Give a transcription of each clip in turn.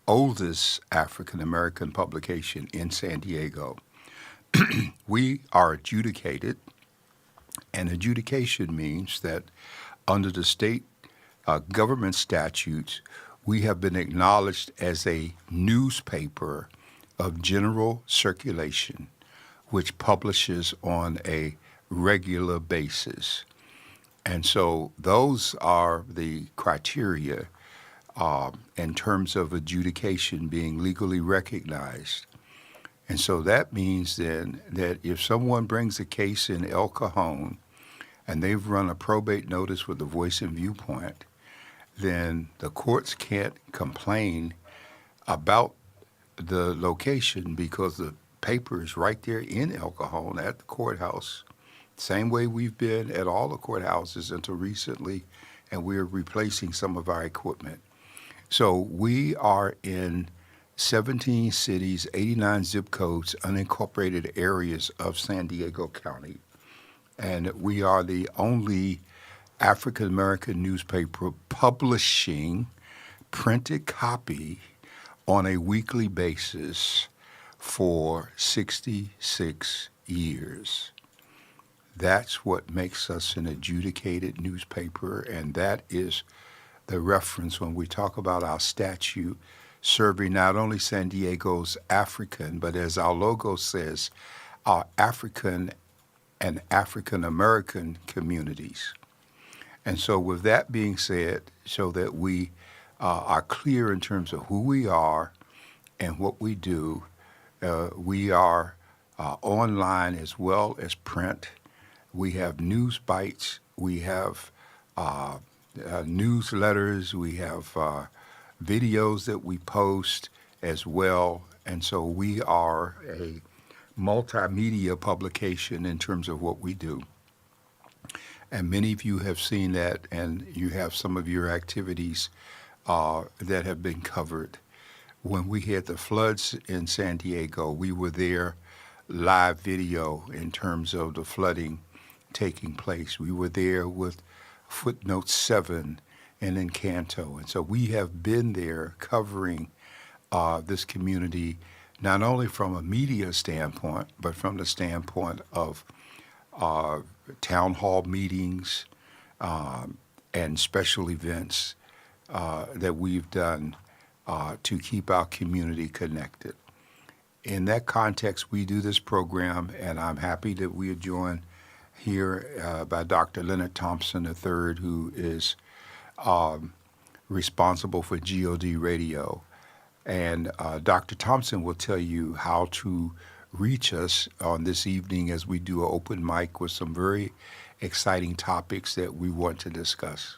oldest African American publication in San Diego. We are adjudicated, and adjudication means that under the state government statutes, we have been acknowledged as a newspaper of general circulation, which publishes on a regular basis. And so those are the criteria in terms of adjudication being legally recognized. And so that means then that if someone brings a case in El Cajon and they've run a probate notice with the Voice and Viewpoint, then the courts can't complain about the location because the paper is right there in El Cajon at the courthouse. Same way we've been at all the courthouses until recently, and we're replacing some of our equipment. So we are in 17 cities, 89 zip codes, unincorporated areas of San Diego County. And we are the only African American newspaper publishing printed copy on a weekly basis for 66 years. That's what makes us an adjudicated newspaper, and that is the reference when we talk about our statute serving not only San Diego's African, but as our logo says, our African and African American communities. And so with that being said, so that we are clear in terms of who we are and what we do, we are online as well as print. We have news bites, we have newsletters, we have videos that we post as well. And so we are a multimedia publication in terms of what we do. And many of you have seen that, and you have some of your activities that have been covered. When we had the floods in San Diego, we were there live video in terms of the flooding taking place. We were there with Footnote 7 and Encanto. And so we have been there covering this community, not only from a media standpoint, but from the standpoint of town hall meetings and special events that we've done to keep our community connected. In that context, we do this program, and I'm happy that we are joined here by Dr. Leonard Thompson III, who is responsible for GOD Radio. And Dr. Thompson will tell you how to reach us on this evening as we do an open mic with some very exciting topics that we want to discuss.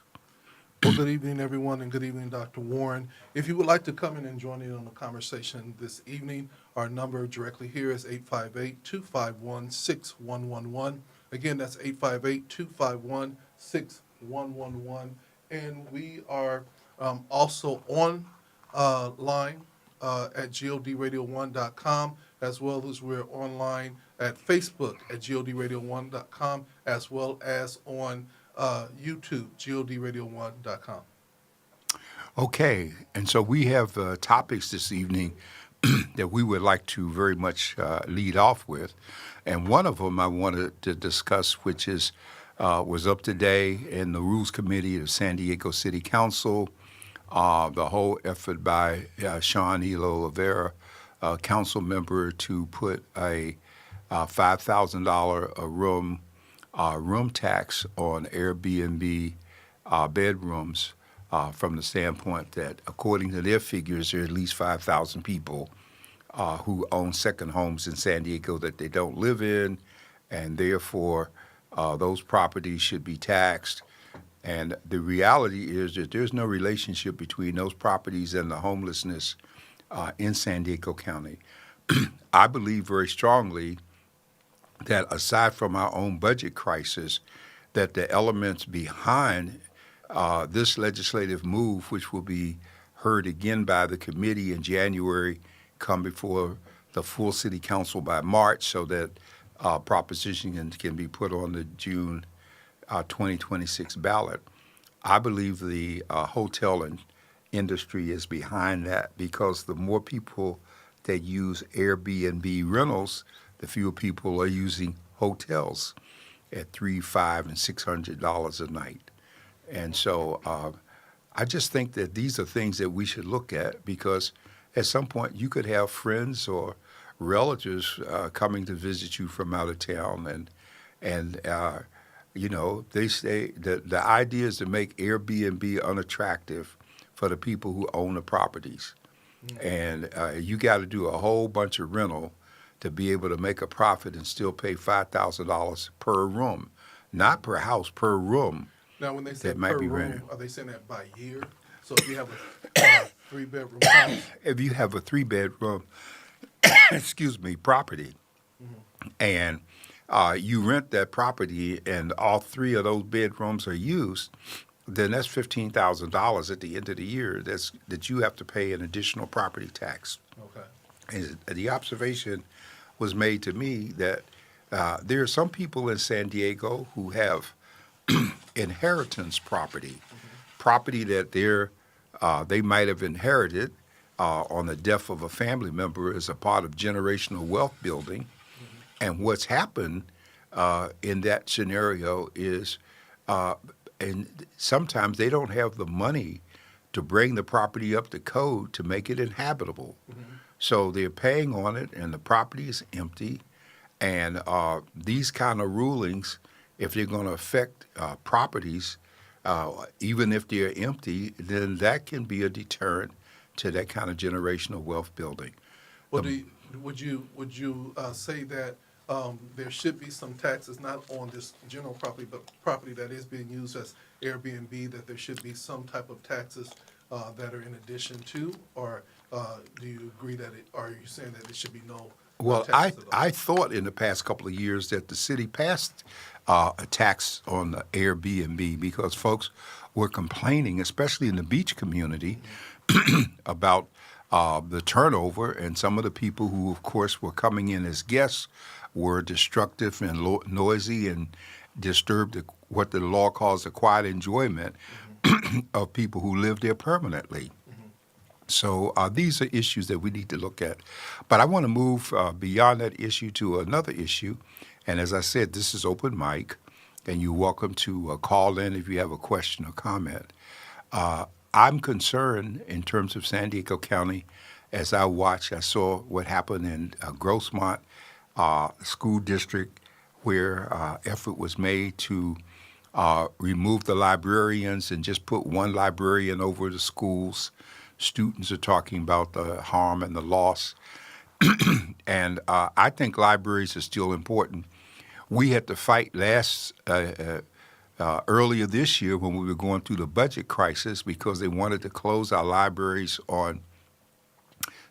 Well, good evening, everyone, and good evening, Dr. Warren. If you would like to come in and join in on the conversation this evening, our number directly here is 858-251-6111. Again, that's 858-251-6111. And we are also on line at godradio1.com, as well as we're online at Facebook at godradio1.com, as well as on YouTube, godradio1.com. Okay, and so we have topics this evening that we would like to very much lead off with. And one of them I wanted to discuss, which is was up today in the Rules Committee of San Diego City Council, the whole effort by Sean Elo Oliveira, council member, to put a $5,000 a room tax on Airbnb bedrooms from the standpoint that, according to their figures, there are at least 5,000 people who own second homes in San Diego that they don't live in, and therefore those properties should be taxed. And the reality is that there's no relationship between those properties and the homelessness in San Diego County. I believe very strongly that aside from our own budget crisis, that the elements behind this legislative move, which will be heard again by the committee in January, come before the full city council by March, so that proposition can be put on the June 2026 ballot. I believe the hotel industry is behind that, because the more people that use Airbnb rentals, the fewer people are using hotels at $300, $500, and $600 a night. And so I just think that these are things that we should look at, because at some point you could have friends or relatives coming to visit you from out of town, and you know, they say that the idea is to make Airbnb unattractive for the people who own the properties. And you got to do a whole bunch of rental to be able to make a profit and still pay $5,000 per room, not per house, per room. Now, when they say That might per be room, rented. are they saying that by year? So if you have a 3-bedroom house, If you have a 3-bedroom, excuse me, property, and you rent that property and all 3 of those bedrooms are used, then that's $15,000 at the end of the year that you have to pay an additional property tax. okay. And the observation was made to me that there are some people in San Diego who have inheritance property, property that they might have inherited on the death of a family member as a part of generational wealth building. And what's happened in that scenario is, and sometimes they don't have the money to bring the property up to code to make it inhabitable. So they're paying on it, and the property is empty. And these kind of rulings, if they're going to affect properties, even if they're empty, then that can be a deterrent to that kind of generational wealth building. Well, would you say that there should be some taxes, not on this general property, but property that is being used as Airbnb, that there should be some type of taxes that are in addition to, or do you agree that are you saying that there should be no Well, taxes at all? I thought in the past couple of years that the city passed a tax on the Airbnb because folks were complaining, especially in the beach community, about the turnover, and some of the people who, of course, were coming in as guests were destructive and noisy and disturbed what the law calls the quiet enjoyment of people who live there permanently. So these are issues that we need to look at. But I want to move beyond that issue to another issue. And as I said, this is open mic, and you're welcome to call in if you have a question or comment. I'm concerned in terms of San Diego County. As I saw what happened in Grossmont School District, where effort was made to remove the librarians and just put one librarian over the schools. Students are talking about the harm and the loss. And I think libraries are still important. We had to fight earlier this year when we were going through the budget crisis because they wanted to close our libraries on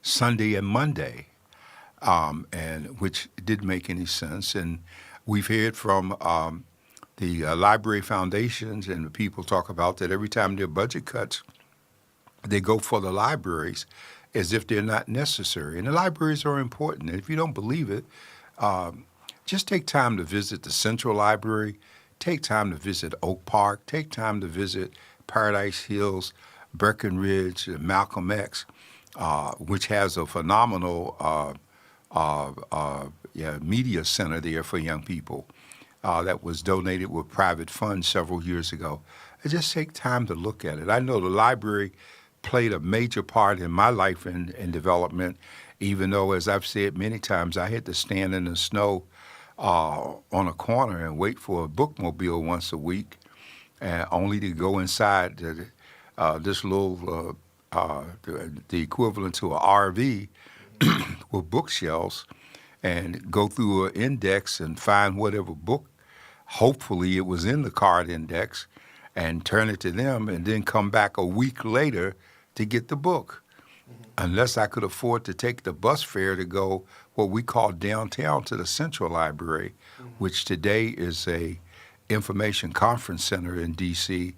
Sunday and Monday, and which didn't make any sense. And we've heard from the library foundations, and the people talk about that every time there are budget cuts, they go for the libraries as if they're not necessary. And the libraries are important. And if you don't believe it, just take time to visit the Central Library, take time to visit Oak Park, take time to visit Paradise Hills, Breckenridge, and Malcolm X, which has a phenomenal media center there for young people that was donated with private funds several years ago. And just take time to look at it. I know the library played a major part in my life and development, even though, as I've said many times, I had to stand in the snow on a corner and wait for a bookmobile once a week, only to go inside this little, the equivalent to an RV with bookshelves, and go through an index and find whatever book, hopefully it was in the card index, and turn it to them, and then come back a week later to get the book, unless I could afford to take the bus fare to go what we call downtown to the Central Library, which today is a information conference center in D.C.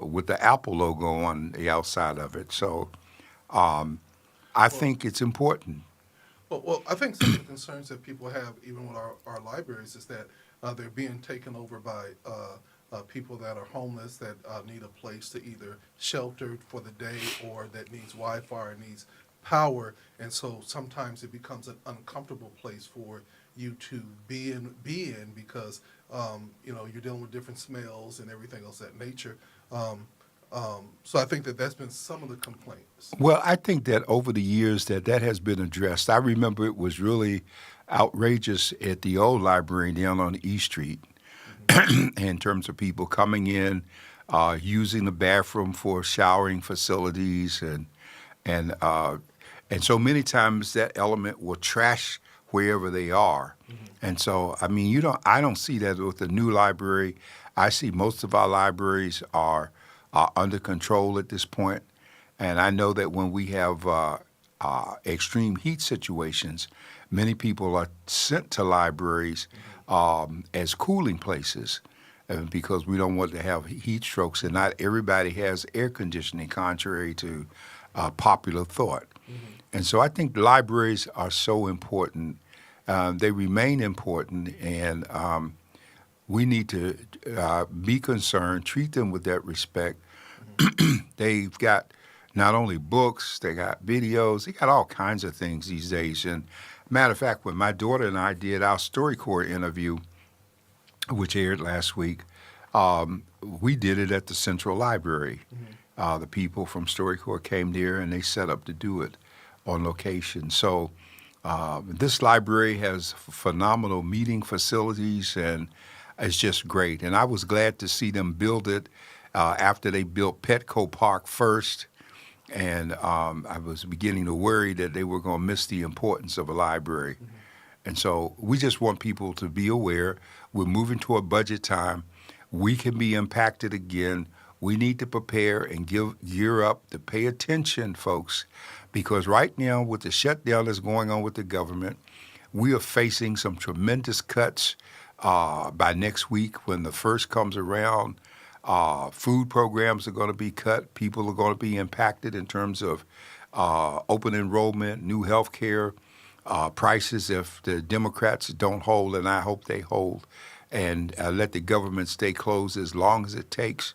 With the Apple logo on the outside of it. So I think it's important. Well, I think some of the concerns that people have, even with our libraries, is that they're being taken over by people that are homeless that need a place to either shelter for the day or that needs Wi-Fi or needs power. And so sometimes it becomes an uncomfortable place for you to be in because you're dealing with different smells and everything else of that nature. So I think that that's been some of the complaints. Well, I think that over the years that has been addressed. I remember it was really outrageous at the old library down on East Street in terms of people coming in, using the bathroom for showering facilities, and so many times that element will trash wherever they are. And so, I mean, I don't see that with the new library. I see most of our libraries are under control at this point. And I know that when we have extreme heat situations, many people are sent to libraries as cooling places because we don't want to have heat strokes, and not everybody has air conditioning, contrary to popular thought. And so I think libraries are so important. They remain important, and we need to be concerned, treat them with that respect. They've got not only books, they got videos, they got all kinds of things these days. And matter of fact, when my daughter and I did our StoryCorps interview, which aired last week, we did it at the Central Library. The people from StoryCorps came there and they set up to do it on location. So this library has phenomenal meeting facilities, and it's just great. And I was glad to see them build it after they built Petco Park first. And I was beginning to worry that they were going to miss the importance of a library. And so we just want people to be aware. We're moving toward budget time. We can be impacted again. We need to prepare and gear up to pay attention, folks, because right now with the shutdown that's going on with the government, we are facing some tremendous cuts by next week when the first comes around. Food programs are going to be cut. People are going to be impacted in terms of open enrollment, new health care, prices if the Democrats don't hold, and I hope they hold, and let the government stay closed as long as it takes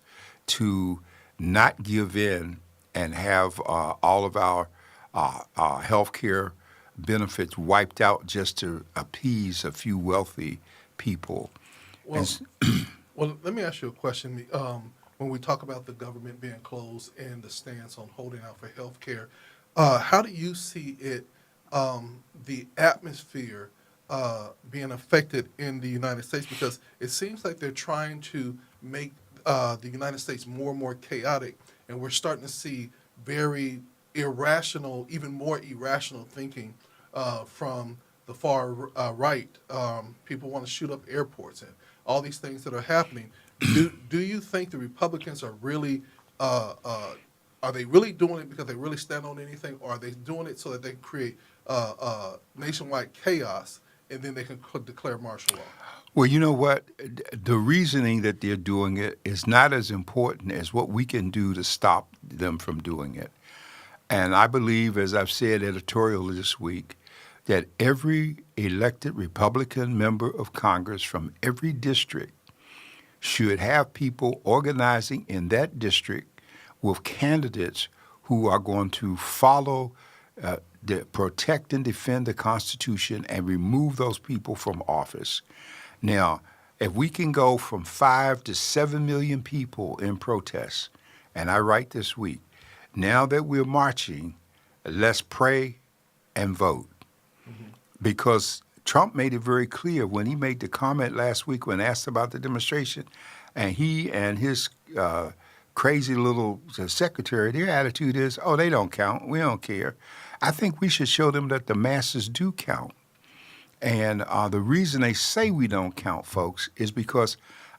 to not give in and have all of our health care benefits wiped out just to appease a few wealthy people. Well, well, let me ask you a question. When we talk about the government being closed and the stance on holding out for health care, how do you see it, the atmosphere being affected in the United States? Because it seems like they're trying to make the United States more and more chaotic, and we're starting to see very irrational, even more irrational thinking from the far right. People want to shoot up airports and all these things that are happening. Do you think the Republicans are really are they really doing it because they really stand on anything, or are they doing it so that they can create nationwide chaos and then they can declare martial law? Well, you know what? The reasoning that they're doing it is not as important as what we can do to stop them from doing it. And I believe, as I've said editorially this week, that every elected Republican member of Congress from every district should have people organizing in that district with candidates who are going to follow, protect and defend the Constitution and remove those people from office. Now, if we can go from 5 to 7 million people in protest, and I write this week, now that we're marching, let's pray and vote. Because Trump made it very clear when he made the comment last week when asked about the demonstration, and he and his crazy little secretary, their attitude is, oh, they don't count. We don't care. I think we should show them that the masses do count. And the reason they say we don't count, folks, is because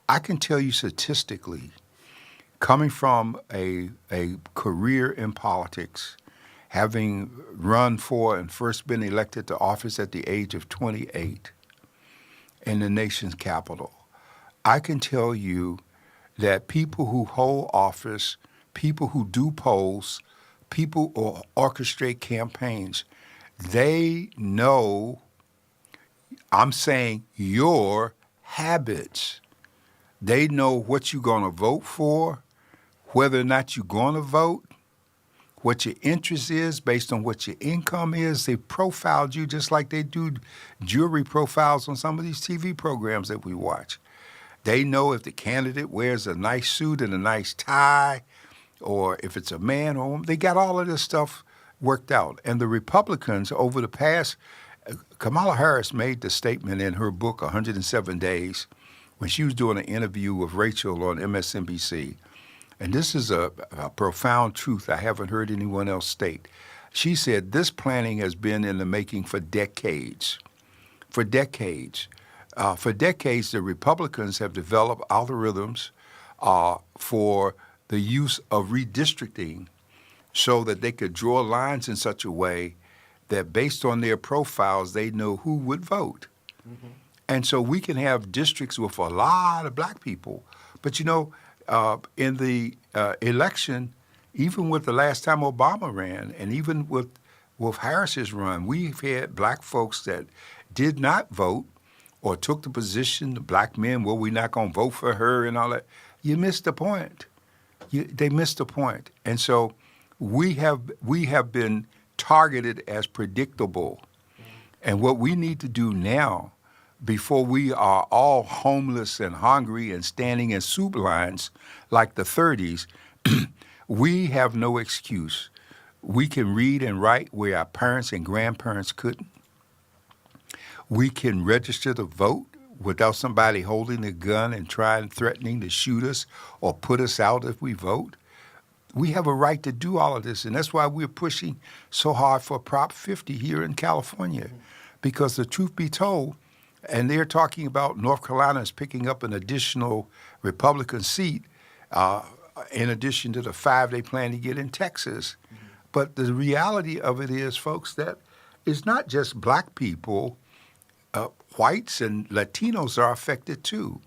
I can tell you statistically, coming from a career in politics, having run for and first been elected to office at the age of 28 in the nation's capital, I can tell you that people who hold office, people who do polls, people who orchestrate campaigns, they know, I'm saying, your habits. They know what you're going to vote for, whether or not you're going to vote, what your interest is based on what your income is. They profiled you just like they do jury profiles on some of these TV programs that we watch. They know if the candidate wears a nice suit and a nice tie, or if it's a man or woman. They got all of this stuff worked out. And the Republicans, over the past, Kamala Harris made the statement in her book, 107 Days, when she was doing an interview with Rachel on MSNBC. And this is a profound truth I haven't heard anyone else state. She said, this planning has been in the making for decades. For decades. For decades, the Republicans have developed algorithms for the use of redistricting so that they could draw lines in such a way that based on their profiles, they know who would vote. Mm-hmm. And so we can have districts with a lot of black people. But, you know, in the election, even with the last time Obama ran, and even with Harris's run, we've had black folks that did not vote or took the position, the black men, well, we're not going to vote for her and all that. You missed the point. They missed the point. And so we have been targeted as predictable. And what we need to do now, before we are all homeless and hungry and standing in soup lines like the 30s, we have no excuse. We can read and write where our parents and grandparents couldn't. We can register to vote without somebody holding a gun and threatening to shoot us or put us out if we vote. We have a right to do all of this, and that's why we're pushing so hard for Prop 50 here in California, because the truth be told, and they're talking about North Carolina is picking up an additional Republican seat in addition to the 5 they plan to get in Texas. Mm-hmm. But the reality of it is, folks, that it's not just black people. Whites and Latinos are affected too.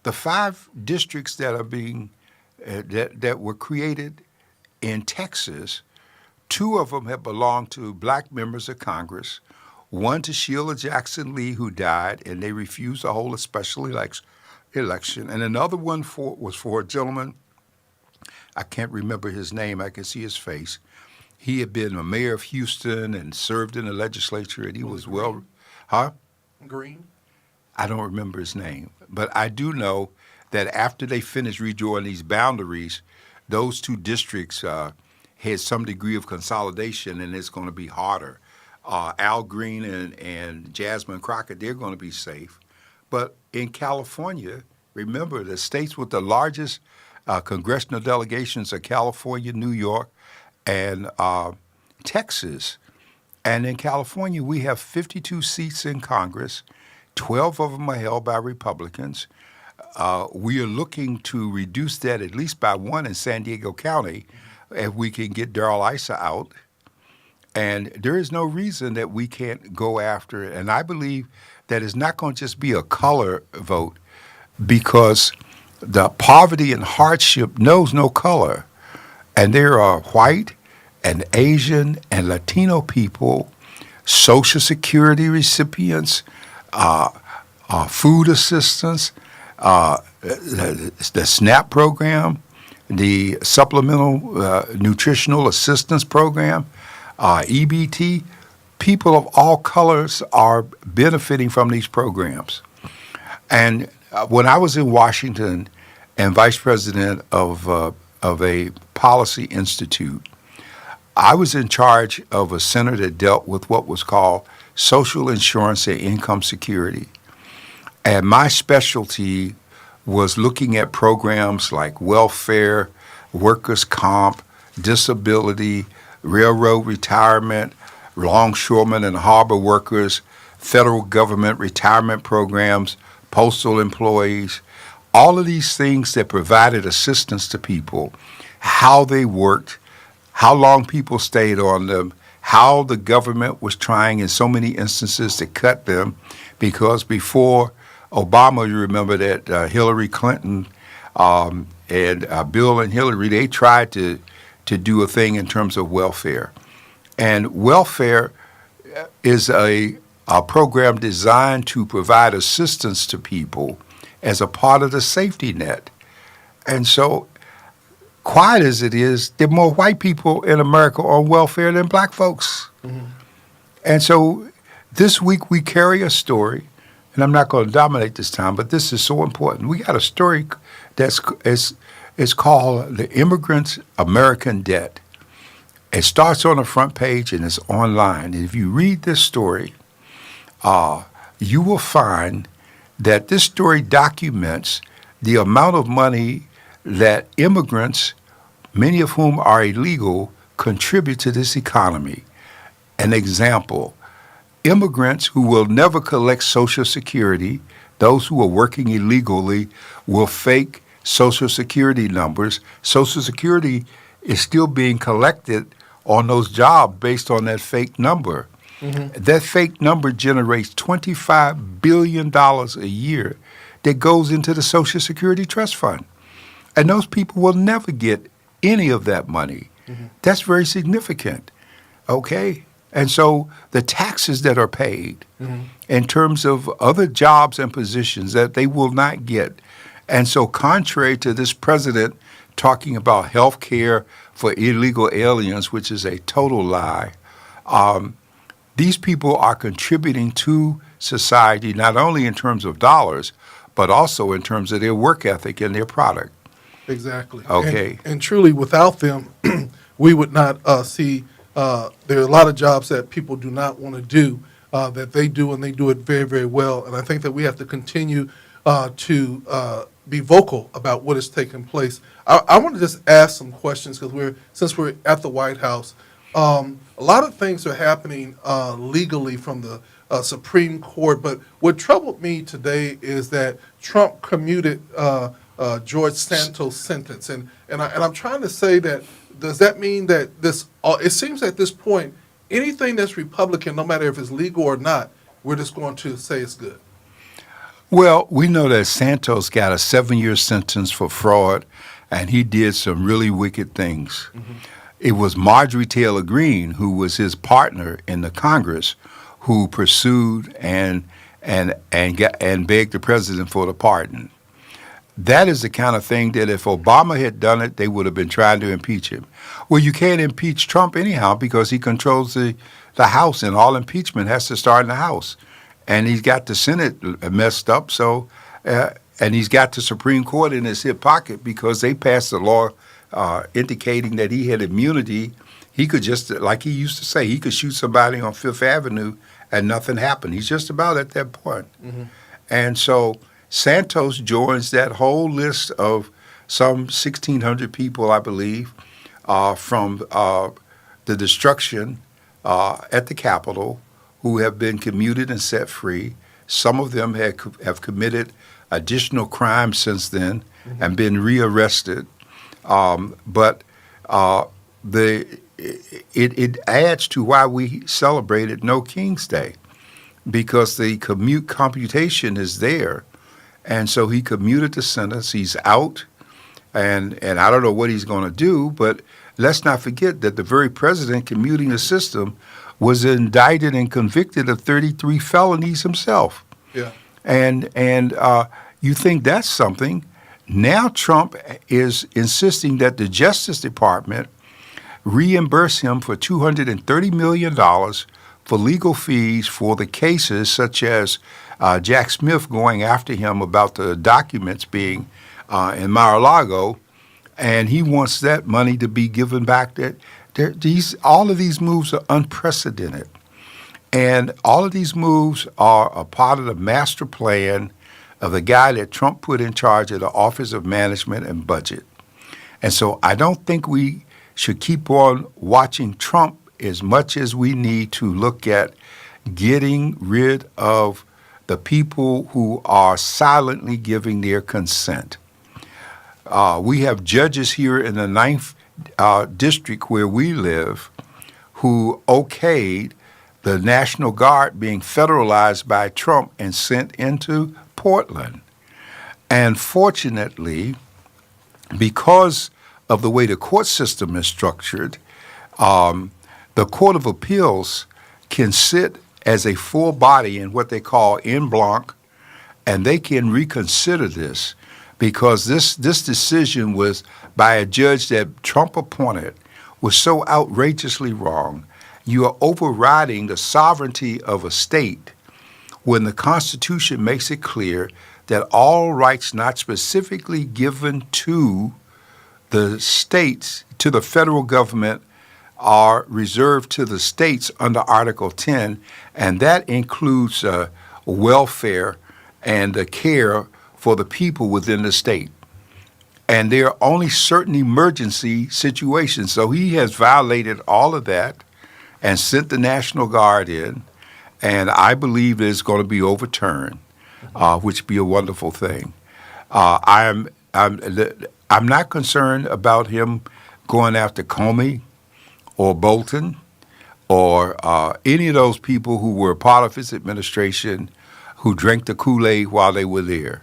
The 5 districts that are being that were created in Texas, 2 of them have belonged to black members of Congress. One to Sheila Jackson Lee, who died, and they refused to hold a special election. And another one was for a gentleman. I can't remember his name. I can see his face. He had been a mayor of Houston and served in the legislature, and he was well, Green? I don't remember his name, but I do know that after they finished redrawing these boundaries, those 2 districts had some degree of consolidation, and it's going to be harder. Al Green and Jasmine Crockett, they're going to be safe. But in California, remember, the states with the largest congressional delegations are California, New York, and Texas. And in California, we have 52 seats in Congress. 12 of them are held by Republicans. We are looking to reduce that at least by 1 in San Diego County if we can get Darrell Issa out. And there is no reason that we can't go after it. And I believe that it's not going to just be a color vote, because the poverty and hardship knows no color. And there are white and Asian and Latino people, Social Security recipients, food assistance, the SNAP program, the Supplemental Nutritional Assistance Program, EBT. People of all colors are benefiting from these programs. And when I was in Washington and vice president of a policy institute, I was in charge of a center that dealt with what was called social insurance and income security. And my specialty was looking at programs like welfare, workers' comp, disability, railroad retirement, longshoremen and harbor workers, federal government retirement programs, postal employees, all of these things that provided assistance to people, how they worked, how long people stayed on them, how the government was trying in so many instances to cut them, because before Obama, you remember that Hillary Clinton and Bill and Hillary, they tried to do a thing in terms of welfare. And welfare is a program designed to provide assistance to people as a part of the safety net. And so, quiet as it is, there are more white people in America on welfare than black folks. And so this week we carry a story, and I'm not going to dominate this time, but this is so important. We got a story that's it's called The Immigrant's American Debt. It starts on the front page and it's online. And if you read this story, you will find that this story documents the amount of money that immigrants, many of whom are illegal, contribute to this economy. An example, immigrants who will never collect Social Security, those who are working illegally, will fake Social Security numbers. Social Security is still being collected on those jobs based on that fake number. That fake number generates $25 billion a year that goes into the Social Security Trust Fund. And those people will never get any of that money. That's very significant, okay? And so the taxes that are paid in terms of other jobs and positions that they will not get. And so contrary to this president talking about health care for illegal aliens, which is a total lie, these people are contributing to society not only in terms of dollars, but also in terms of their work ethic and their product. Exactly. Okay. And truly, without them, we would not see. There are a lot of jobs that people do not want to do that they do, and they do it very, very well. And I think that we have to continue to be vocal about what is taking place. I want to just ask some questions because since we're at the White House, a lot of things are happening legally from the Supreme Court. But what troubled me today is that Trump commuted George Santos' sentence, and I'm trying to say that. Does that mean that this? It seems at this point, anything that's Republican, no matter if it's legal or not, we're just going to say it's good. Well, we know that Santos got a 7-year sentence for fraud, and he did some really wicked things. It was Marjorie Taylor Greene, who was his partner in the Congress, who pursued and begged the president for the pardon. That is the kind of thing that if Obama had done it, they would have been trying to impeach him. Well, you can't impeach Trump anyhow because he controls the House, and all impeachment has to start in the House. And he's got the Senate messed up, so and he's got the Supreme Court in his hip pocket because they passed a law indicating that he had immunity. He could just, like he used to say, he could shoot somebody on Fifth Avenue and nothing happened. He's just about at that point. And so Santos joins that whole list of some 1,600 people, I believe, from the destruction at the Capitol who have been commuted and set free. Some of them have committed additional crimes since then and been rearrested. But it adds to why we celebrated No King's Day, because the computation is there. And so he commuted the sentence. He's out, and I don't know what he's going to do, but let's not forget that the very president commuting the system was indicted and convicted of 33 felonies himself. Yeah. And you think that's something. Now Trump is insisting that the Justice Department reimburse him for $230 million for legal fees for the cases such as Jack Smith going after him about the documents being in Mar-a-Lago, and he wants that money to be given back. All of these moves are unprecedented, and all of these moves are a part of the master plan of the guy that Trump put in charge of the Office of Management and Budget. And so I don't think we should keep on watching Trump as much as we need to look at getting rid of the people who are silently giving their consent. We have judges here in the 9th district where we live who okayed the National Guard being federalized by Trump and sent into Portland. And fortunately, because of the way the court system is structured, the Court of Appeals can sit as a full body in what they call en bloc, and they can reconsider this because this decision was by a judge that Trump appointed was so outrageously wrong. You are overriding the sovereignty of a state when the Constitution makes it clear that all rights not specifically given to the states, to the federal government, are reserved to the states under Article 10, and that includes welfare and the care for the people within the state. And there are only certain emergency situations. So he has violated all of that and sent the National Guard in, and I believe it's going to be overturned, which would be a wonderful thing. I'm not concerned about him going after Comey or Bolton or any of those people who were part of his administration who drank the Kool-Aid while they were there.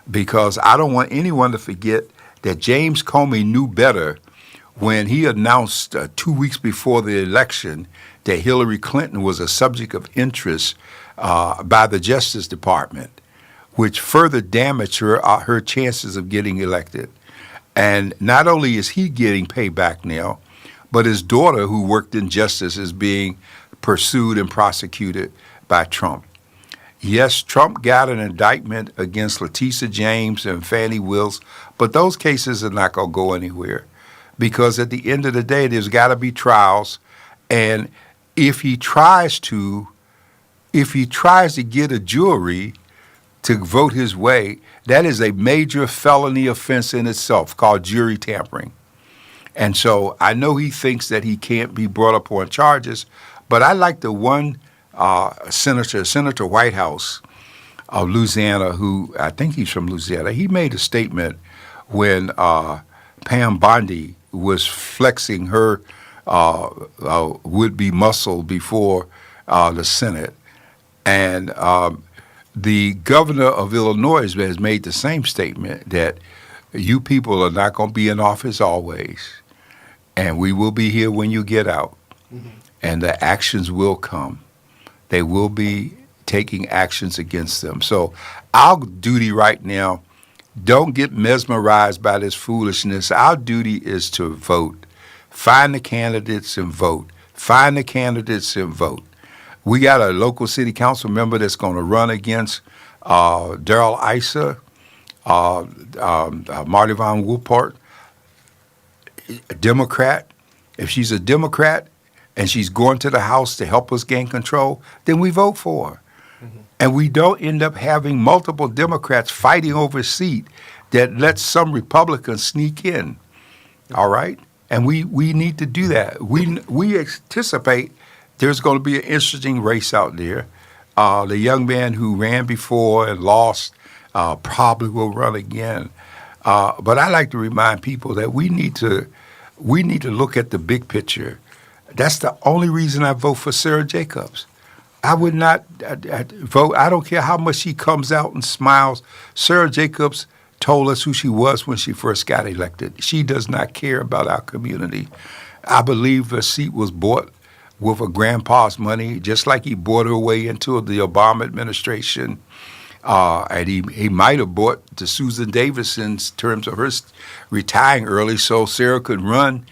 Because I don't want anyone to forget that James Comey knew better when he announced 2 weeks before the election that Hillary Clinton was a subject of interest by the Justice Department, which further damaged her chances of getting elected. And not only is he getting payback now, but his daughter, who worked in justice, is being pursued and prosecuted by Trump. Yes, Trump got an indictment against Letitia James and Fannie Wills, but those cases are not going to go anywhere because at the end of the day, there's got to be trials. And if he tries to get a jury to vote his way, that is a major felony offense in itself called jury tampering. And so I know he thinks that he can't be brought up on charges, but I like the one Senator Whitehouse of Louisiana, who I think he's from Louisiana. He made a statement when Pam Bondi was flexing her would-be muscle before the Senate. And the governor of Illinois has made the same statement that you people are not going to be in office always, and we will be here when you get out, and the actions will come. They will be taking actions against them. So our duty right now, don't get mesmerized by this foolishness. Our duty is to vote. Find the candidates and vote. Find the candidates and vote. We got a local city council member that's going to run against Darrell Issa, Marty Von Woolpart, a Democrat. If she's a Democrat and she's going to the House to help us gain control, then we vote for her. And we don't end up having multiple Democrats fighting over a seat that lets some Republicans sneak in. All right? And we need to do that. We anticipate there's going to be an interesting race out there. The young man who ran before and lost probably will run again. But I like to remind people that we need to look at the big picture. That's the only reason I vote for Sarah Jacobs. I would not vote. I don't care how much she comes out and smiles. Sarah Jacobs told us who she was when she first got elected. She does not care about our community. I believe the seat was bought with her grandpa's money, just like he bought her way into the Obama administration. And he might have bought to Susan Davis in terms of her retiring early so Sarah could run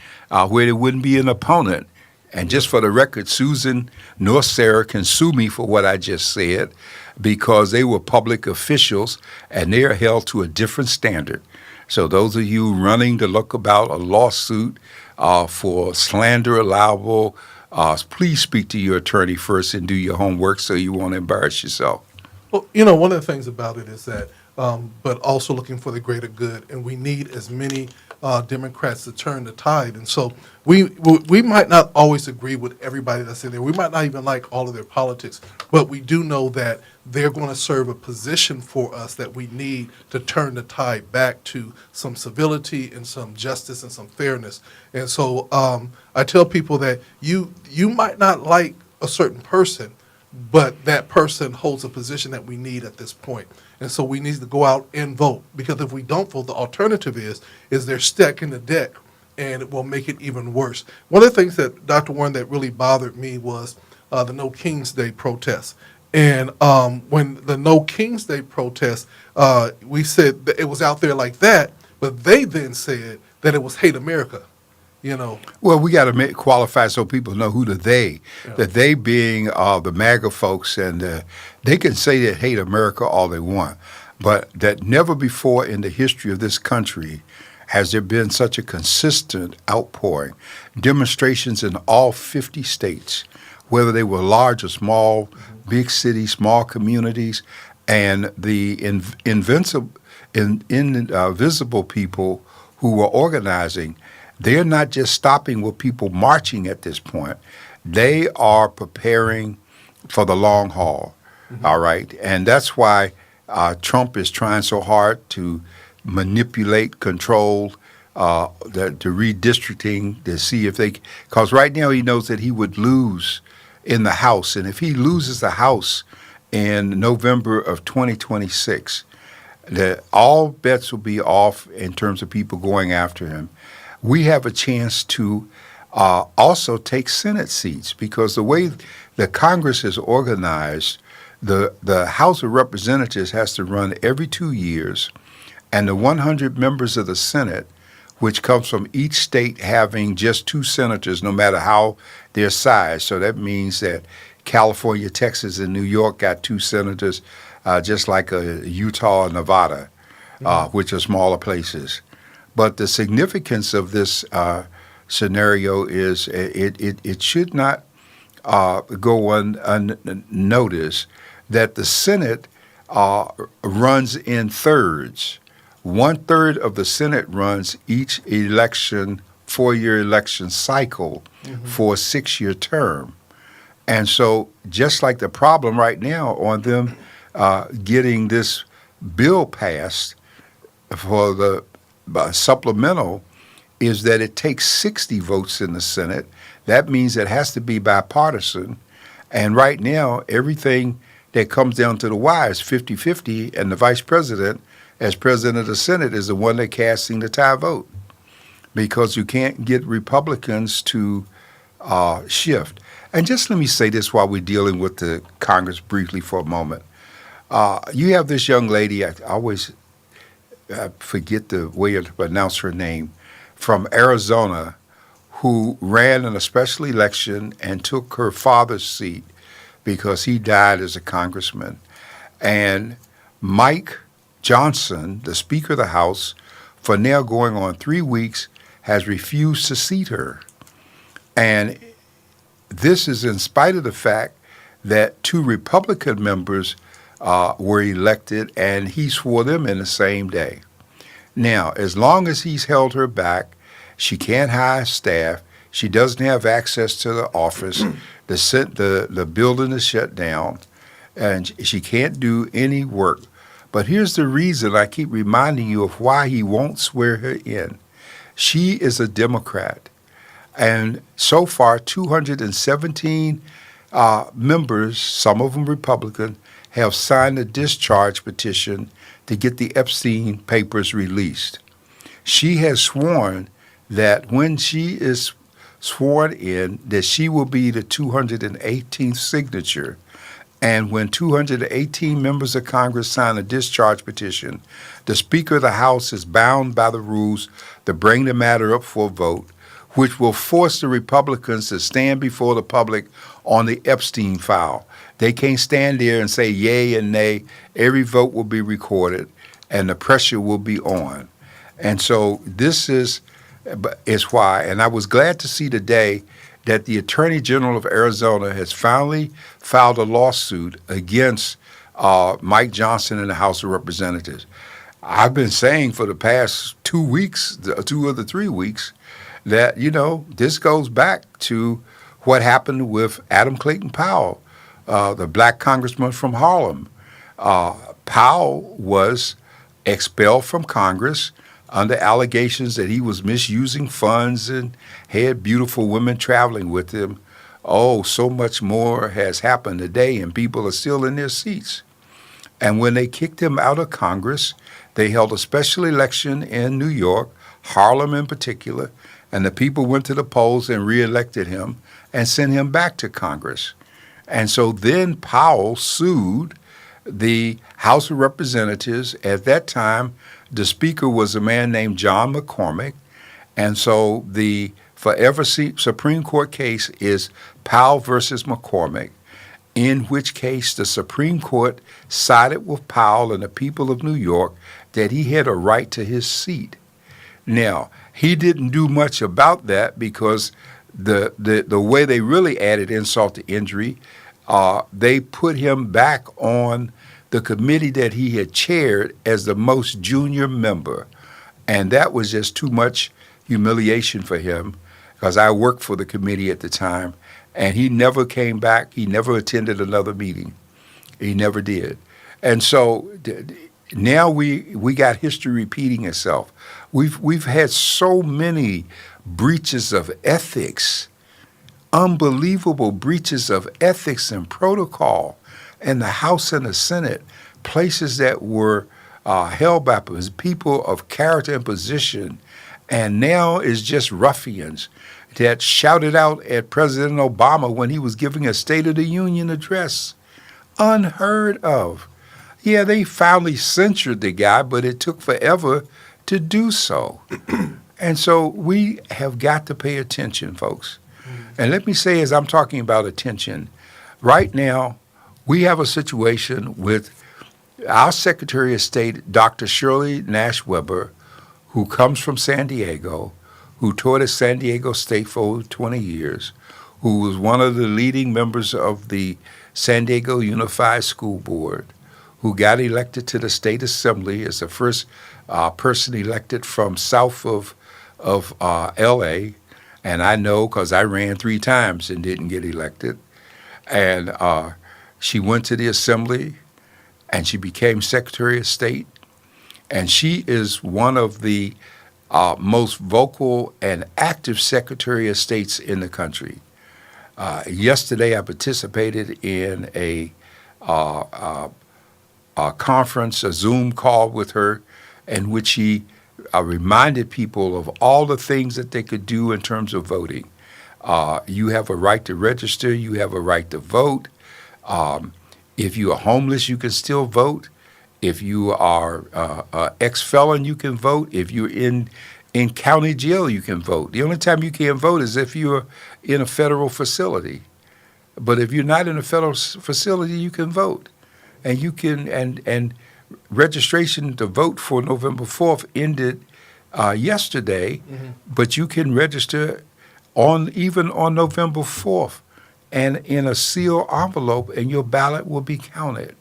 where there wouldn't be an opponent. And just for the record, Susan nor Sarah can sue me for what I just said because they were public officials and they are held to a different standard. So those of you running to look about a lawsuit for slander allowable, please speak to your attorney first and do your homework so you won't embarrass yourself. Well, one of the things about it is that, but also looking for the greater good, and we need as many Democrats to turn the tide. And so we might not always agree with everybody that's in there. We might not even like all of their politics, but we do know that they're going to serve a position for us that we need to turn the tide back to some civility and some justice and some fairness. And so I tell people that you might not like a certain person, but that person holds a position that we need at this point. And so we need to go out and vote, because if we don't vote, the alternative is they're stacking the deck, and it will make it even worse. One of the things that, Dr. Warren, that really bothered me was the No King's Day protests. And when the No King's Day protest, we said that it was out there like that, but they then said that it was Hate America, you know. Well, we got to qualify so people know who the they. Yeah. The they being the MAGA folks, and they can say they hate America all they want, but that never before in the history of this country has there been such a consistent outpouring. Demonstrations in all 50 states, whether they were large or small, big cities, small communities, and the invisible people who were organizing. They're not just stopping with people marching at this point. They are preparing for the long haul, all right? And that's why Trump is trying so hard to manipulate, control, the redistricting to see if they, because right now he knows that he would lose in the House. And if he loses the House in November of 2026, that all bets will be off in terms of people going after him. We have a chance to also take Senate seats because the way the Congress is organized, the House of Representatives has to run every 2 years, and the 100 members of the Senate, which comes from each state having just 2 senators, no matter how their size. So that means that California, Texas, and New York got 2 senators, just like Utah and Nevada, which are smaller places. But the significance of this scenario is it should not go unnoticed that the Senate runs in thirds. 1/3 of the Senate runs each election, 4-year election cycle for a 6-year term. And so just like the problem right now on them getting this bill passed for the supplemental is that it takes 60 votes in the Senate. That means it has to be bipartisan. And right now, everything that comes down to the wire is 50-50, and the vice president, as president of the Senate, is the one that's casting the tie vote because you can't get Republicans to shift. And just let me say this while we're dealing with the Congress briefly for a moment. You have this young lady, I always forget the way to pronounce her name, from Arizona, who ran in a special election and took her father's seat because he died as a congressman. And Mike Johnson, the Speaker of the House, for now going on 3 weeks, has refused to seat her. And this is in spite of the fact that 2 Republican members were elected, and he swore them in the same day. Now, as long as he's held her back, she can't hire staff. She doesn't have access to the office. The building is shut down, and she can't do any work. But here's the reason I keep reminding you of why he won't swear her in. She is a Democrat, and so far 217 members, some of them Republican, have signed a discharge petition to get the Epstein papers released. She has sworn that when she is sworn in, that she will be the 218th signature. And when 218 members of Congress sign a discharge petition, the Speaker of the House is bound by the rules to bring the matter up for a vote, which will force the Republicans to stand before the public on the Epstein file. They can't stand there and say yay and nay. Every vote will be recorded, and the pressure will be on. And so this is why, and I was glad to see today that the Attorney General of Arizona has finally filed a lawsuit against Mike Johnson in the House of Representatives. I've been saying for the past 2 weeks, 2 of the 3 weeks, that, this goes back to what happened with Adam Clayton Powell, the black congressman from Harlem. Powell was expelled from Congress under allegations that he was misusing funds and had beautiful women traveling with him. Oh, so much more has happened today, and people are still in their seats. And when they kicked him out of Congress, they held a special election in New York, Harlem in particular, and the people went to the polls and reelected him and sent him back to Congress. And so then Powell sued the House of Representatives. At that time, the Speaker was a man named John McCormick. And so the forever Supreme Court case is Powell versus McCormick, in which case the Supreme Court sided with Powell and the people of New York that he had a right to his seat. Now, he didn't do much about that because the way they really added insult to injury, they put him back on the committee that he had chaired as the most junior member. And that was just too much humiliation for him, because I worked for the committee at the time, and he never came back. He never attended another meeting. He never did. And so now we got history repeating itself. We've had so many breaches of ethics, unbelievable breaches of ethics and protocol in the House and the Senate, places that were held by people of character and position, and now is just ruffians that shouted out at President Obama when he was giving a State of the Union address. Unheard of. Yeah, they finally censured the guy, but it took forever to do so. And so we have got to pay attention, folks. And let me say, as I'm talking about attention, right now we have a situation with our Secretary of State, Dr. Shirley Nash Weber, who comes from San Diego, who taught at San Diego State for over 20 years, who was one of the leading members of the San Diego Unified School Board, who got elected to the State Assembly as the first person elected from south of L.A., and I know because I ran 3 times and didn't get elected. And she went to the Assembly, and she became Secretary of State. And she is one of the most vocal and active Secretary of States in the country. Yesterday, I participated in a conference, a Zoom call with her, in which she reminded people of all the things that they could do in terms of voting. You have a right to register. You have a right to vote. If you are homeless, you can still vote. If you are an ex-felon, you can vote. If you're in county jail, you can vote. The only time you can't vote is if you're in a federal facility. But if you're not in a federal facility, you can vote. And you can, and registration to vote for November 4th ended yesterday, but you can register even on November 4th and in a sealed envelope, and your ballot will be counted.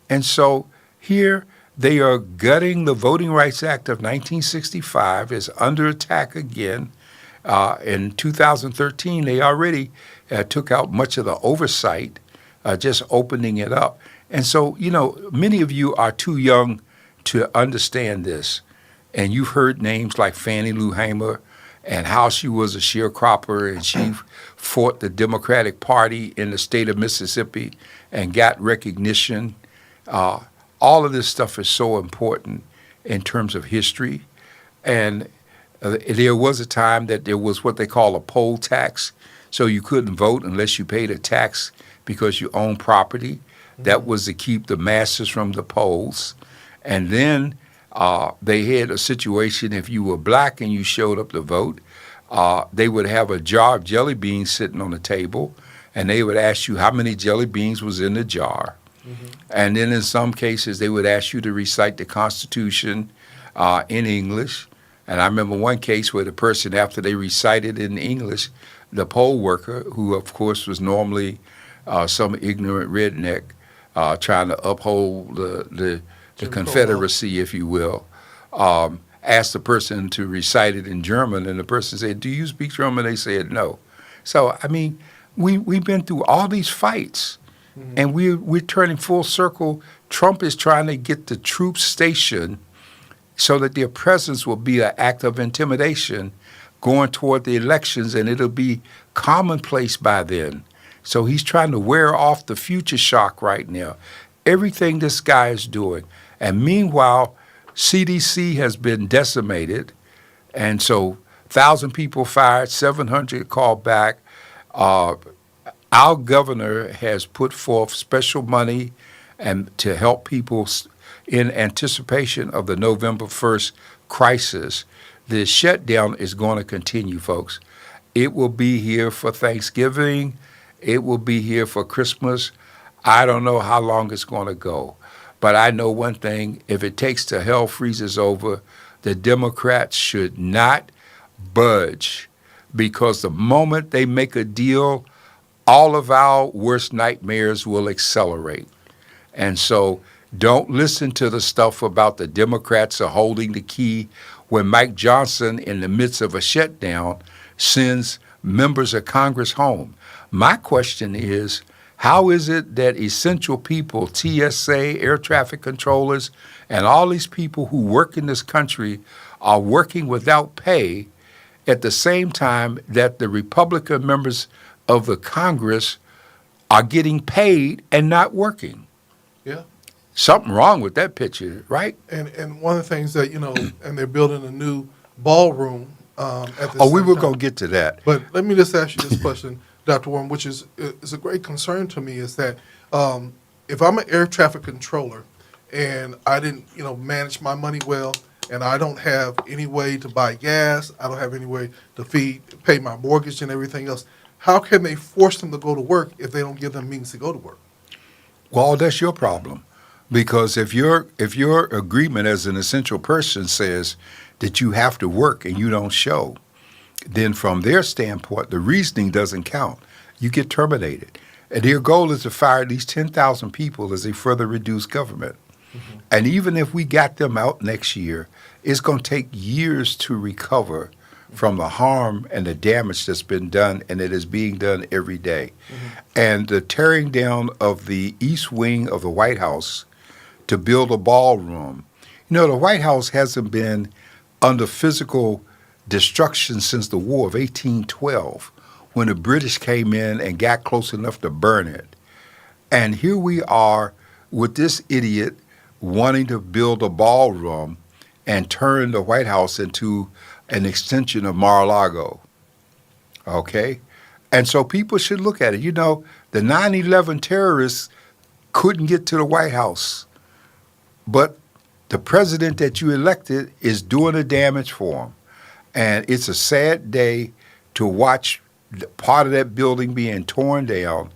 And so here they are gutting the Voting Rights Act of 1965. It's under attack again. In 2013, they already took out much of the oversight, just opening it up. And so, many of you are too young to understand this. And you've heard names like Fannie Lou Hamer and how she was a sharecropper, and she fought the Democratic Party in the state of Mississippi and got recognition. All of this stuff is so important in terms of history. And there was a time that there was what they call a poll tax. So you couldn't vote unless you paid a tax because you owned property. That was to keep the masses from the polls. And then they had a situation, if you were black and you showed up to vote, they would have a jar of jelly beans sitting on the table, and they would ask you how many jelly beans was in the jar. And then in some cases, they would ask you to recite the Constitution in English. And I remember one case where the person, after they recited in English, the poll worker, who of course was normally some ignorant redneck trying to uphold the Confederacy, if you will, asked the person to recite it in German, and the person said, "Do you speak German?" They said, "No." So, I mean, we've been through all these fights. And we're turning full circle. Trump is trying to get the troops stationed so that their presence will be an act of intimidation going toward the elections, and it'll be commonplace by then. So he's trying to wear off the future shock right now. Everything this guy is doing. And meanwhile, CDC has been decimated, and so 1,000 people fired, 700 called back. Our governor has put forth special money and to help people in anticipation of the November 1st crisis. The shutdown is going to continue, folks. It will be here for Thanksgiving. It will be here for Christmas. I don't know how long it's going to go. But I know one thing, if it takes till hell freezes over, the Democrats should not budge, because the moment they make a deal, all of our worst nightmares will accelerate. And so don't listen to the stuff about the Democrats are holding the key when Mike Johnson, in the midst of a shutdown, sends members of Congress home. My question is, how is it that essential people, TSA, air traffic controllers, and all these people who work in this country are working without pay at the same time that the Republican members of the Congress are getting paid and not working? Yeah. Something wrong with that picture, right? And one of the things that, and they're building a new ballroom at the Oh, we same were time. going to get to that. But let me just ask you this question, Dr. Warren, which is a great concern to me, is that if I'm an air traffic controller and I didn't, manage my money well, and I don't have any way to buy gas, I don't have any way to pay my mortgage and everything else, how can they force them to go to work if they don't give them means to go to work? Well, that's your problem. Because if your agreement as an essential person says that you have to work and you don't show, then from their standpoint, the reasoning doesn't count. You get terminated. And their goal is to fire at least 10,000 people as they further reduce government. Mm-hmm. And even if we got them out next year, it's going to take years to recover from the harm and the damage that's been done, and it is being done every day. Mm-hmm. And the tearing down of the east wing of the White House to build a ballroom. The White House hasn't been under physical destruction since the War of 1812, when the British came in and got close enough to burn it. And here we are with this idiot wanting to build a ballroom and turn the White House into an extension of Mar-a-Lago. Okay? And so people should look at it. The 9/11 terrorists couldn't get to the White House. But the president that you elected is doing the damage for them. And it's a sad day to watch part of that building being torn down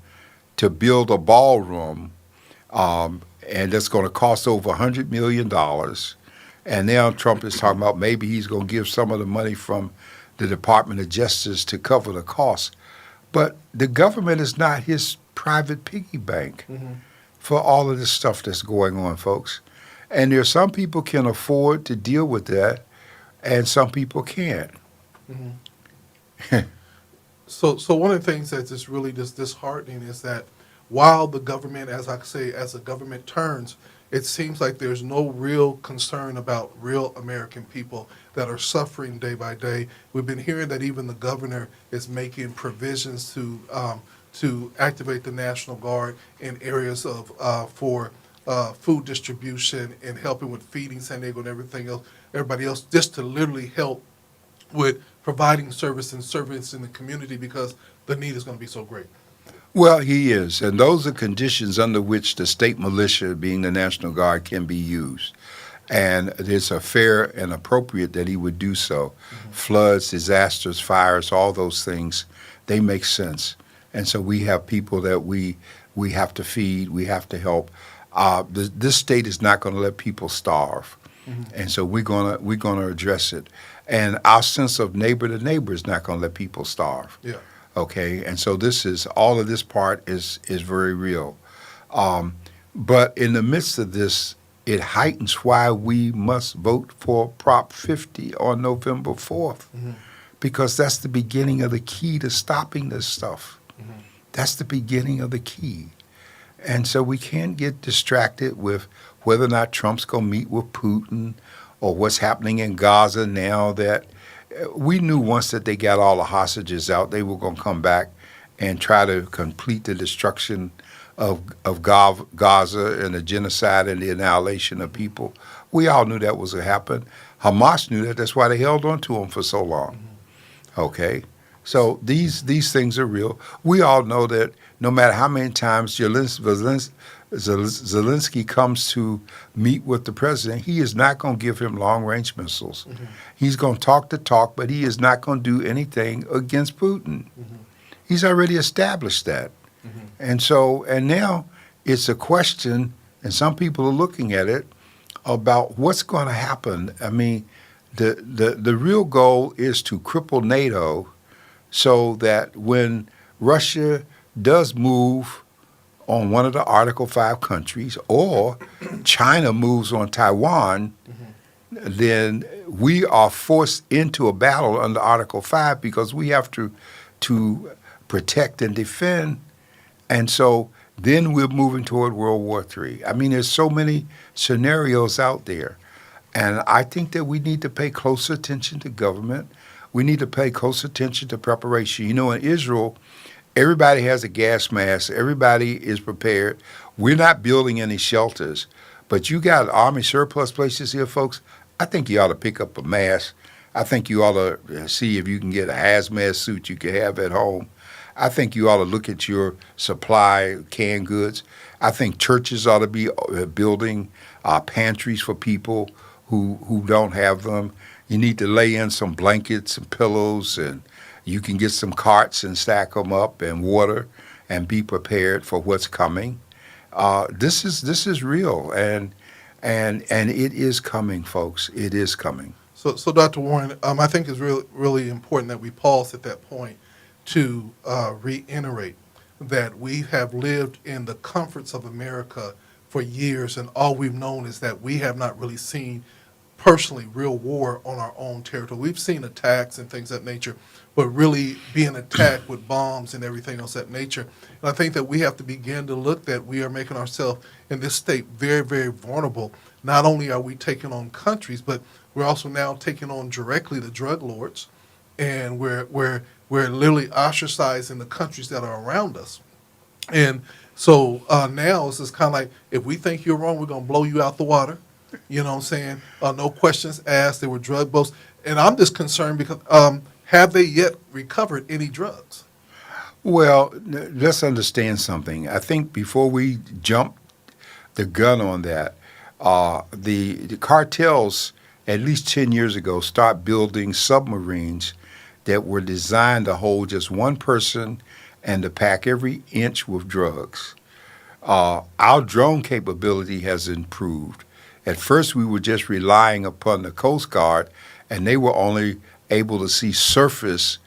to build a ballroom, and that's going to cost over $100 million. And now Trump is talking about maybe he's going to give some of the money from the Department of Justice to cover the cost. But the government is not his private piggy bank for all of this stuff that's going on, folks. And there's some people can afford to deal with that, and some people can't. Mm-hmm. So one of the things that's just really disheartening is that while the government, as I say, as the government turns, it seems like there's no real concern about real American people that are suffering day by day. We've been hearing that even the governor is making provisions to activate the National Guard in areas of for food distribution and helping with feeding San Diego and everybody else, just to literally help with providing service and service in the community because the need is going to be so great. Well, he is, and those are conditions under which the state militia, being the National Guard, can be used. And it's a fair and appropriate that he would do so. Mm-hmm. Floods, disasters, fires, all those things, they make sense. And so we have people that we have to feed, we have to help. This state is not going to let people starve. Mm-hmm. And so we're gonna address it. And our sense of neighbor to neighbor is not going to let people starve. Yeah. Okay, and so all of this part is very real. But in the midst of this, it heightens why we must vote for Prop 50 on November 4th, because that's the beginning of the key to stopping this stuff. Mm-hmm. That's the beginning of the key. And so we can't get distracted with whether or not Trump's going to meet with Putin or what's happening in Gaza now. That we knew once that they got all the hostages out, they were going to come back and try to complete the destruction of Gaza and the genocide and the annihilation of people. We all knew that was going to happen. Hamas knew that. That's why they held on to them for so long. Okay? So these things are real. We all know that no matter how many times Zelensky comes to meet with the president, he is not going to give him long-range missiles. Mm-hmm. He's going to talk the talk, but he is not going to do anything against Putin. Mm-hmm. He's already established that. Mm-hmm. And now it's a question, and some people are looking at it, about what's going to happen. I mean, the real goal is to cripple NATO so that when Russia does move on one of the Article 5 countries or China moves on Taiwan, then we are forced into a battle under Article 5 because we have to protect and defend. And so then we're moving toward World War III. I mean, there's so many scenarios out there. And I think that we need to pay close attention to government. We need to pay close attention to preparation. You know, in Israel, everybody has a gas mask. Everybody is prepared. We're not building any shelters. But you got Army surplus places here, folks. I think you ought to pick up a mask. I think you ought to see if you can get a hazmat suit you can have at home. I think you ought to look at your supply canned goods. I think churches ought to be building pantries for people who don't have them. You need to lay in some blankets and pillows, and you can get some carts and stack them up, and water, and be prepared for what's coming. This is real, and it is coming, folks. It is coming. So Dr. Warren, I think it's really important that we pause at that point to reiterate that we have lived in the comforts of America for years, and all we've known is that we have not really seen personally real war on our own territory. We've seen attacks and things of that nature, but really being attacked with bombs and everything else of that nature. And I think that we have to begin to look that we are making ourselves in this state very, very vulnerable. Not only are we taking on countries, but we're also now taking on directly the drug lords, and we're literally ostracizing the countries that are around us. And so now it's just kind of like, if we think you're wrong, we're going to blow you out the water. You know what I'm saying? No questions asked. There were drug boats. And I'm just concerned because have they yet recovered any drugs? Well, let's understand something. I think before we jump the gun on that, the cartels, at least 10 years ago, start building submarines that were designed to hold just one person and to pack every inch with drugs. Our drone capability has improved. At first, we were just relying upon the Coast Guard, and they were only able to see surface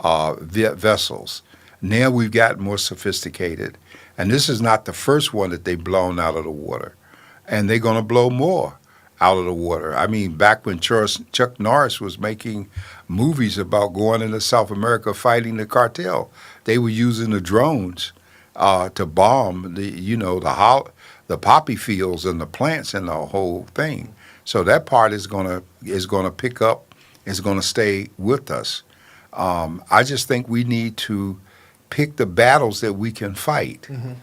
vessels. Now we've gotten more sophisticated, and this is not the first one that they've blown out of the water, and they're going to blow more out of the water. I mean, back when Chuck Norris was making movies about going into South America fighting the cartel, they were using the drones to bomb the poppy fields and the plants and the whole thing. So that part is gonna pick up, is gonna stay with us. I just think we need to pick the battles that we can fight. Mm-hmm.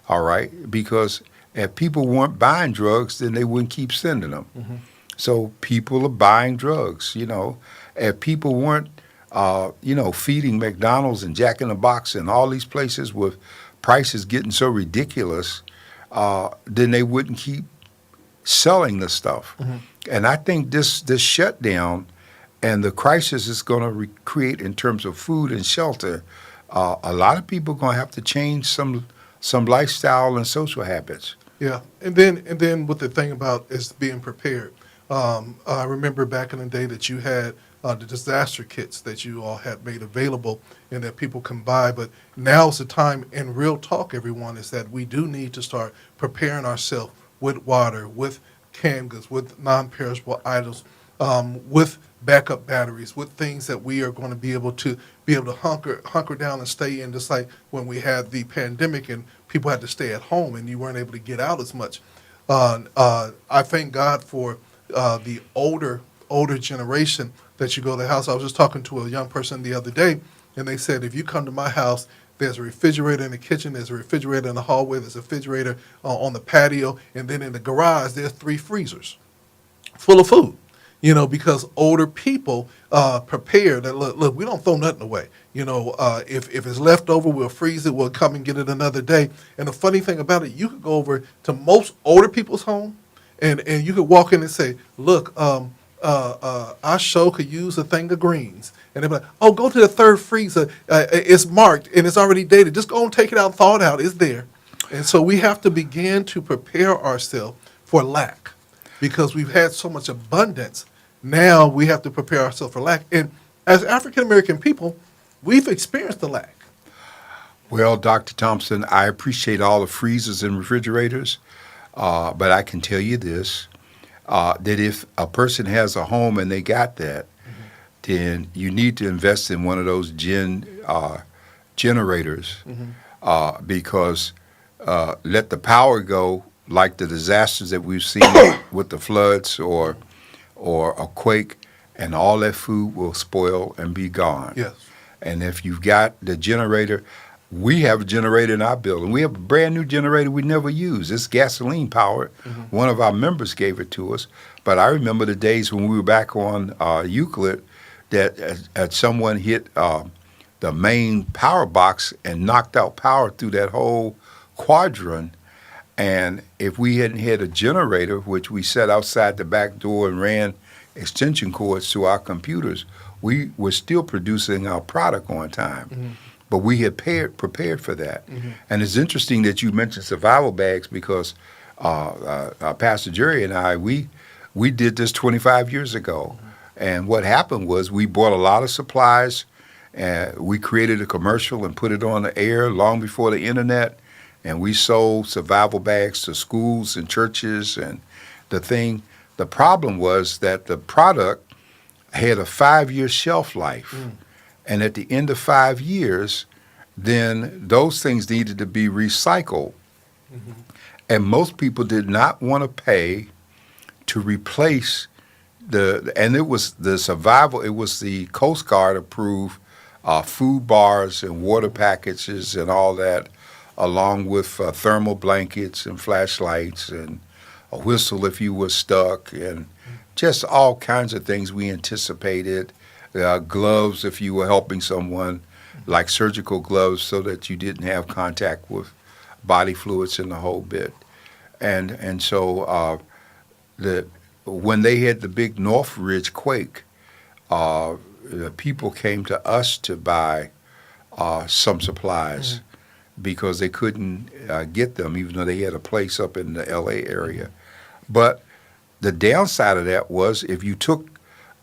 All right, because if people weren't buying drugs, then they wouldn't keep sending them. Mm-hmm. So people are buying drugs. You know, if people weren't, feeding McDonald's and Jack in the Box and all these places with prices getting so ridiculous, then they wouldn't keep selling the stuff. Mm-hmm. And I think this shutdown and the crisis is going to create in terms of food and shelter, a lot of people are going to have to change some lifestyle and social habits. Yeah, and then with the thing about is being prepared. I remember back in the day that you had the disaster kits that you all had made available and that people can buy. But now is the time, in real talk, everyone, is that we do need to start preparing ourselves with water, with canned goods, with non-perishable items, with backup batteries, with things that we are going to be able to hunker down and stay in, just like when we had the pandemic and people had to stay at home and you weren't able to get out as much. I thank God for the older generation that you go to the house. I was just talking to a young person the other day, and they said, if you come to my house, there's a refrigerator in the kitchen, there's a refrigerator in the hallway, there's a refrigerator on the patio, and then in the garage, there's 3 freezers full of food. because older people prepare that, look, we don't throw nothing away. If it's left over, we'll freeze it, we'll come and get it another day. And the funny thing about it, you could go over to most older people's home and you could walk in and say, look, our show could use a thing of greens. And they'll be like, oh, go to the third freezer. It's marked and it's already dated. Just go and take it out and thaw it out. It's there. And so we have to begin to prepare ourselves for lack because we've had so much abundance. Now we have to prepare ourselves for lack. And as African American people, we've experienced the lack. Well, Dr. Thompson, I appreciate all the freezers and refrigerators, but I can tell you this, that if a person has a home and they got that, then you need to invest in one of those generators because let the power go, like the disasters that we've seen with the floods or a quake, and all that food will spoil and be gone. Yes. And if you've got the generator, we have a generator in our building. We have a brand new generator we never use. It's gasoline powered. One of our members gave it to us. But I remember the days when we were back on Euclid that someone hit the main power box and knocked out power through that whole quadrant. And if we hadn't had a generator, which we set outside the back door and ran extension cords to our computers, we were still producing our product on time. But we had prepared for that. And it's interesting that you mentioned survival bags because Pastor Jerry and I, we did this 25 years ago. And what happened was we bought a lot of supplies, and we created a commercial and put it on the air long before the internet. And we sold survival bags to schools and churches. And the problem was that the product had a 5-year shelf life. And at the end of 5 years, then those things needed to be recycled. And most people did not want to pay to replace and it was the survival, it was the Coast Guard approved food bars and water packages and all that, along with thermal blankets and flashlights and a whistle if you were stuck, and just all kinds of things we anticipated. Gloves if you were helping someone, like surgical gloves so that you didn't have contact with body fluids and the whole bit. And so when they had the big Northridge quake, the people came to us to buy some supplies because they couldn't get them, even though they had a place up in the L.A. area. But the downside of that was if you took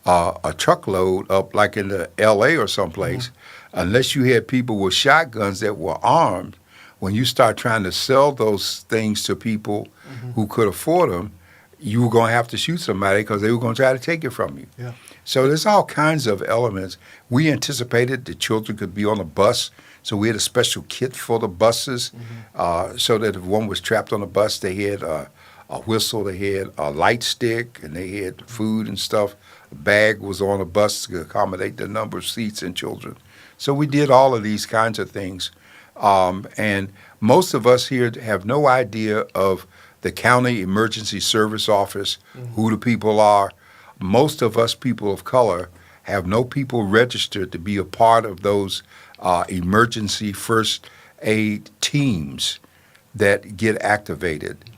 a truckload up like in the L.A. or someplace, unless you had people with shotguns that were armed, when you start trying to sell those things to people who could afford them, you were going to have to shoot somebody because they were going to try to take it from you. Yeah. So there's all kinds of elements. We anticipated the children could be on a bus, so we had a special kit for the buses so that if one was trapped on a bus, they had a whistle, they had a light stick, and they had food and stuff. A bag was on a bus to accommodate the number of seats and children. So we did all of these kinds of things. And most of us here have no idea of the county emergency service office, who the people are. Most of us people of color have no people registered to be a part of those emergency first aid teams that get activated.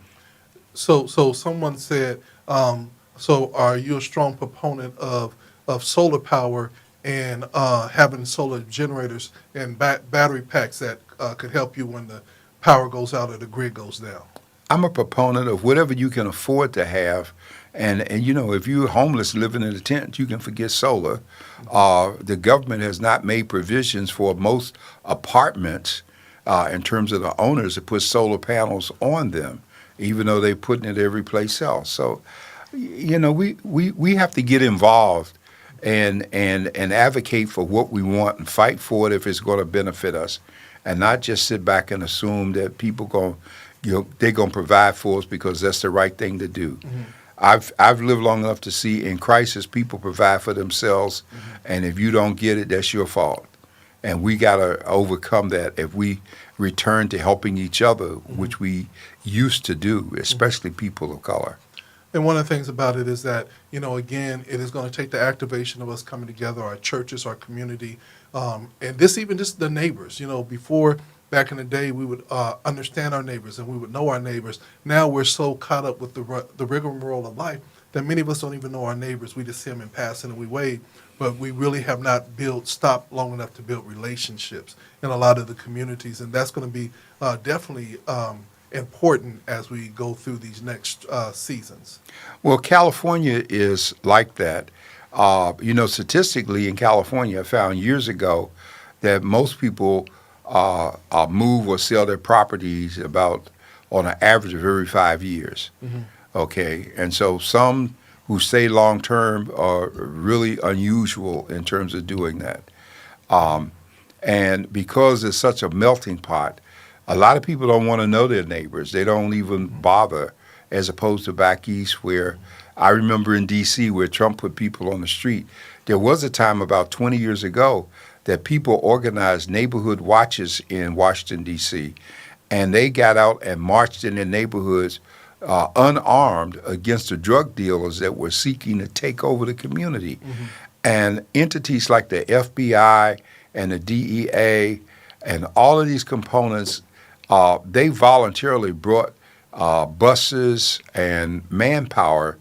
So someone said, so are you a strong proponent of solar power and having solar generators and battery packs that could help you when the power goes out or the grid goes down? I'm a proponent of whatever you can afford to have. And you know, if you're homeless living in a tent, you can forget solar. The government has not made provisions for most apartments in terms of the owners to put solar panels on them, even though they're putting it every place else. So, you know, we have to get involved and advocate for what we want and fight for it if it's going to benefit us, and not just sit back and assume that people they're going to provide for us because that's the right thing to do. I've lived long enough to see in crisis people provide for themselves, and if you don't get it, that's your fault. And we got to overcome that if we return to helping each other, which we used to do, especially people of color. And one of the things about it is that, again, it is going to take the activation of us coming together, our churches, our community, and even just the neighbors. Before, back in the day, we would understand our neighbors and we would know our neighbors. Now we're so caught up with the rigmarole of life that many of us don't even know our neighbors. We just see them in passing and we wave, but we really have not stopped long enough to build relationships in a lot of the communities, and that's going to be definitely important as we go through these next seasons. Well, California is like that. Statistically in California, I found years ago that most people move or sell their properties about on an average of every 5 years. Mm-hmm. Okay, and so some who stay long term are really unusual in terms of doing that. And because it's such a melting pot, a lot of people don't want to know their neighbors. They don't even bother, as opposed to back east where I remember in D.C. where Trump put people on the street. There was a time about 20 years ago that people organized neighborhood watches in Washington, D.C., and they got out and marched in their neighborhoods unarmed against the drug dealers that were seeking to take over the community. Mm-hmm. And entities like the FBI and the DEA and all of these components, they voluntarily brought buses and manpower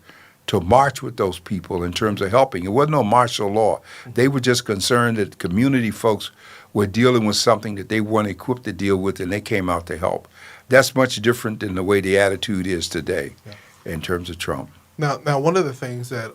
to march with those people in terms of helping. It wasn't no martial law. They were just concerned that community folks were dealing with something that they weren't equipped to deal with, and they came out to help. That's much different than the way the attitude is today in terms of Trump. Now, one of the things that,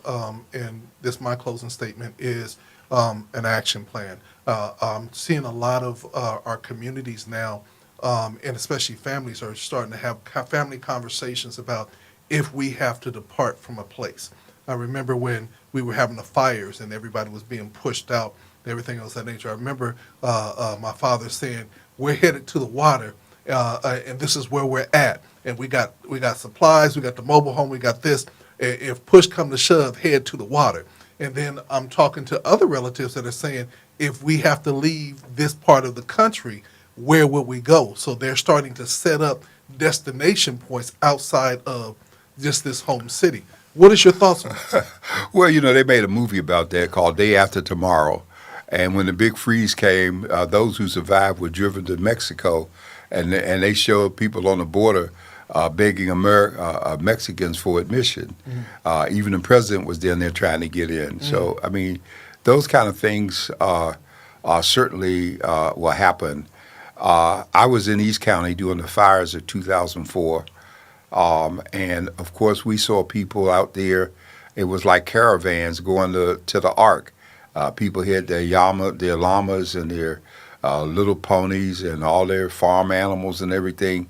and this my closing statement, is an action plan. I'm seeing a lot of our communities now, and especially families, are starting to have family conversations about if we have to depart from a place. I remember when we were having the fires and everybody was being pushed out and everything else of that nature. I remember my father saying, "We're headed to the water, and this is where we're at. And we got supplies, we got the mobile home, we got this. If push come to shove, head to the water." And then I'm talking to other relatives that are saying, if we have to leave this part of the country, where will we go? So they're starting to set up destination points outside of just this home city. What is your thoughts on that? Well, they made a movie about that called Day After Tomorrow. And when the big freeze came, those who survived were driven to Mexico, and they showed people on the border begging Mexicans for admission. Mm-hmm. Even the president was down there trying to get in. Mm-hmm. So, I mean, those kind of things certainly will happen. I was in East County during the fires of 2004. And, of course, we saw people out there. It was like caravans going to the Ark. People had their llamas and their little ponies and all their farm animals and everything,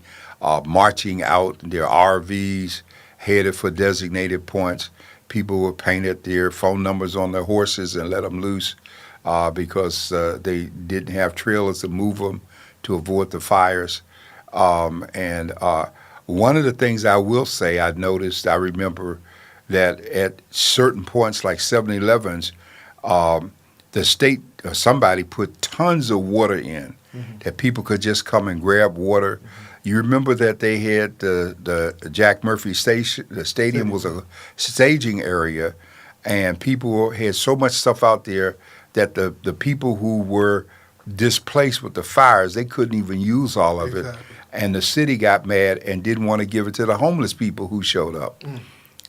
marching out in their RVs, headed for designated points. People would painted their phone numbers on their horses and let them loose because they didn't have trailers to move them to avoid the fires. And one of the things I will say I noticed, I remember that at certain points like 7-Elevens, the state or somebody put tons of water in that people could just come and grab water. You remember that they had the Jack Murphy station, the stadium was a staging area, and people had so much stuff out there that the people who were displaced with the fires, they couldn't even use all of it. And the city got mad and didn't want to give it to the homeless people who showed up,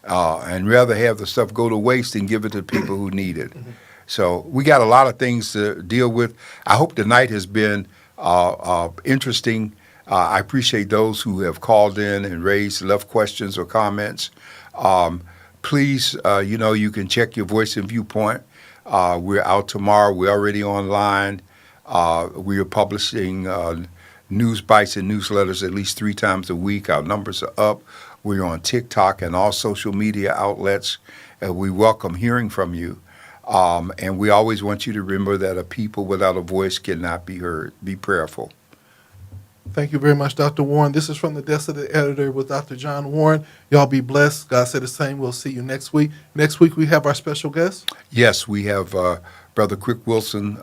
and rather have the stuff go to waste and give it to people who need it. So we got a lot of things to deal with. I hope the night has been interesting. I appreciate those who have called in and left questions or comments. Please, you can check your voice and viewpoint. We're out tomorrow. We're already online. We are publishing news bites and newsletters at least 3 times a week. Our numbers are up. We're on TikTok and all social media outlets. We welcome hearing from you. And we always want you to remember that a people without a voice cannot be heard. Be prayerful. Thank you very much, Dr. Warren. This is From the Desk of the Editor with Dr. John Warren. Y'all be blessed. God said the same. We'll see you next week. Next week we have our special guest. Yes, we have Brother Quick Wilson,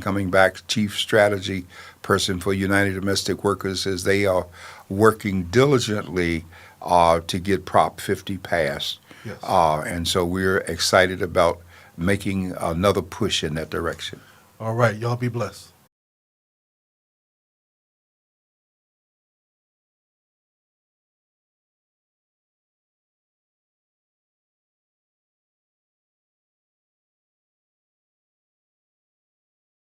coming back, Chief Strategy Person for United Domestic Workers, as they are working diligently to get Prop 50 passed. Yes. And so we're excited about making another push in that direction. All right, y'all be blessed.